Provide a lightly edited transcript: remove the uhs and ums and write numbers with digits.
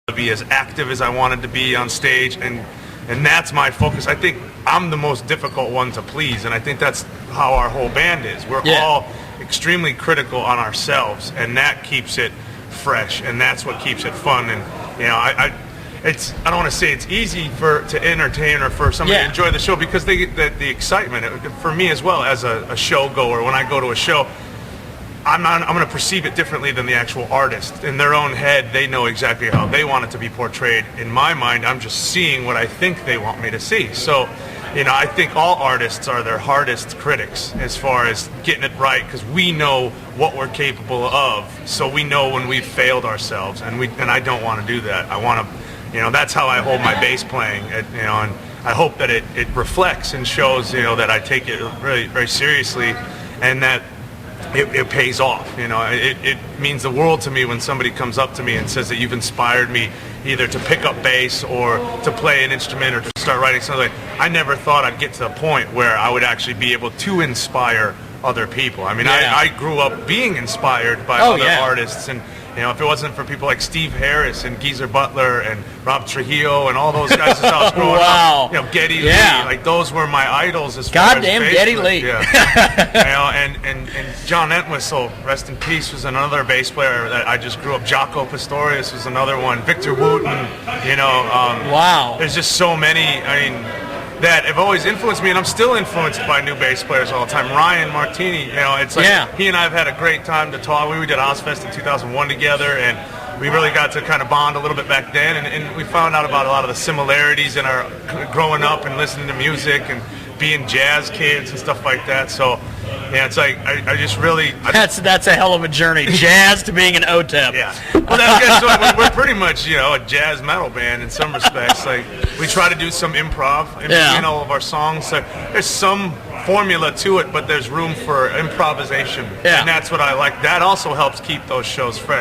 to be as active as I wanted to be on stage, and that's my focus. I think I'm the most difficult one to please, and I think that's how our whole band is. We're all extremely critical on ourselves, and that keeps it fresh, and that's what keeps it fun. And I don't want to say it's easy to entertain or for somebody to enjoy the show, because the excitement for me as well as a show goer. When I go to a show, I'm going to perceive it differently than the actual artist. In their own head, they know exactly how they want it to be portrayed. In my mind, I'm just seeing what I think they want me to see. So, I think all artists are their hardest critics as far as getting it right, because we know what we're capable of. So we know when we've failed ourselves, and I don't want to do that. I want to, that's how I hold my bass playing, and I hope that it reflects and shows, that I take it really very seriously, and that it pays off. It means the world to me when somebody comes up to me and says that you've inspired me either to pick up bass or to play an instrument or to start writing something. I never thought I'd get to the point where I would actually be able to inspire other people. I mean, I grew up being inspired by other artists, and if it wasn't for people like Steve Harris and Geezer Butler and Rob Trujillo and all those guys as I was growing up, Geddy Lee, like those were my idols as far as goddamn Geddy Lee. And John Entwistle, rest in peace, was another bass player that I just grew up. Jaco Pastorius was another one. Victor Wooten, there's just so many. I mean, that have always influenced me, and I'm still influenced by new bass players all the time. Ryan Martini, it's like he and I have had a great time to talk. We did Ozfest in 2001 together, and we really got to kind of bond a little bit back then, and we found out about a lot of the similarities in our growing up and listening to music and being jazz kids and stuff like that. So it's like I just really that's a hell of a journey, jazz to being an OTEP. Well, that's good. So we're pretty much a jazz metal band in some respects. Like, we try to do some improv in between all of our songs. So there's some formula to it, but there's room for improvisation, and that's what I like. That also helps keep those shows fresh.